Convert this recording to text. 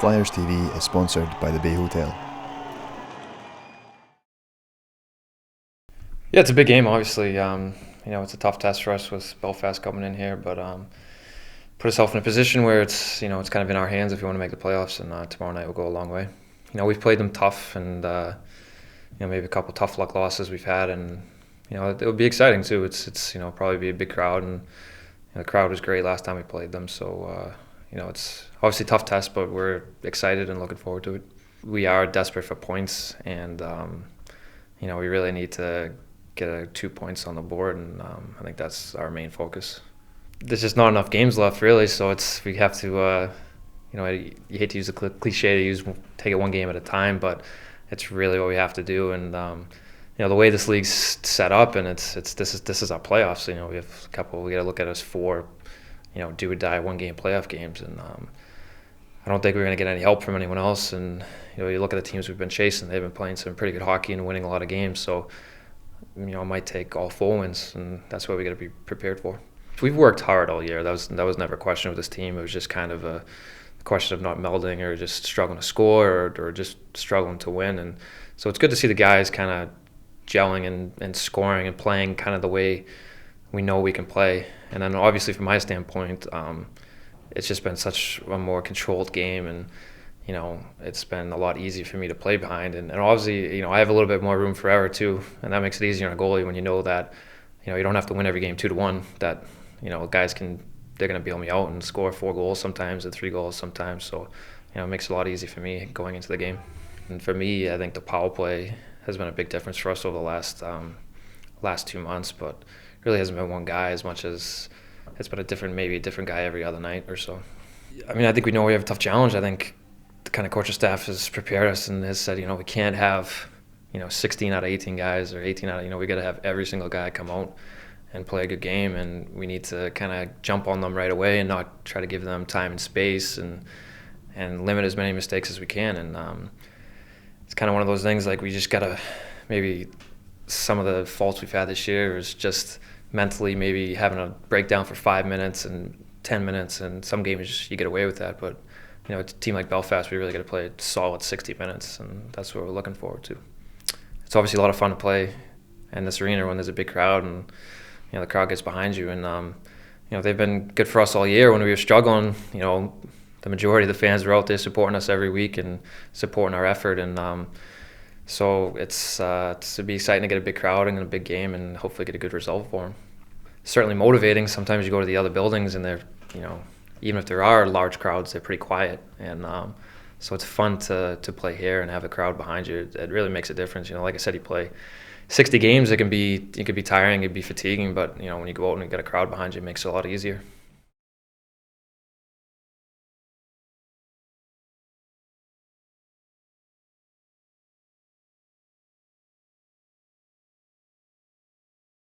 Flyers TV is sponsored by the Bay Hotel. Yeah, it's a big game, obviously. It's a tough test for us with Belfast coming in here, but put ourselves in a position where it's kind of in our hands if we want to make the playoffs, and tomorrow night will go a long way. We've played them tough, and maybe a couple tough luck losses we've had, and it'll be exciting too. It's probably be a big crowd, and the crowd was great last time we played them, so it's obviously a tough test, but we're excited and looking forward to it. We are desperate for points, and we really need to get 2 points on the board, and I think that's our main focus. There's just not enough games left, really, so we have to. You hate to use the cliche to take it one game at a time, but it's really what we have to do. And the way this league's set up, and this is our playoffs. We have a couple. We got to look at us 4, do or die 1 game playoff games, and I don't think we're going to get any help from anyone else. And you look at the teams we've been chasing; they've been playing some pretty good hockey and winning a lot of games. So it might take all 4 wins, and that's what we got to be prepared for. We've worked hard all year. That was never a question with this team. It was just kind of a question of not melding or just struggling to score or just struggling to win. And so it's good to see the guys kind of gelling and scoring and playing kind of the way we know we can play. And then obviously from my standpoint, it's just been such a more controlled game, and it's been a lot easier for me to play behind. And obviously, I have a little bit more room for error too, and that makes it easier on a goalie when you know that, you don't have to win every game 2-1, that, guys they're going to bail me out and score 4 goals sometimes and 3 goals sometimes. So, it makes it a lot easier for me going into the game. And for me, I think the power play has been a big difference for us over the last 2 months, but really hasn't been one guy as much as it's been maybe a different guy every other night or so. I think we know we have a tough challenge. I think the kind of coaching staff has prepared us and has said, we can't have, 16 out of 18 guys or 18 out of, we got to have every single guy come out and play a good game, and we need to kind of jump on them right away and not try to give them time and space and limit as many mistakes as we can. And it's kind of one of those things, like we just got to, maybe some of the faults we've had this year is just mentally maybe having a breakdown for 5 minutes and 10 minutes, and some games you get away with that. But, a team like Belfast, we really got to play a solid 60 minutes, and that's what we're looking forward to. It's obviously a lot of fun to play in this arena when there's a big crowd and the crowd gets behind you. And they've been good for us all year. When we were struggling, the majority of the fans were out there supporting us every week and supporting our effort. And so it's be exciting to get a big crowd and a big game and hopefully get a good result for them. Certainly motivating. Sometimes you go to the other buildings and they're, even if there are large crowds, they're pretty quiet. And so it's fun to play here and have a crowd behind you. It really makes a difference. Like I said, you play 60 games, it could be tiring, it could be fatiguing, but when you go out and you get a crowd behind you, it makes it a lot easier.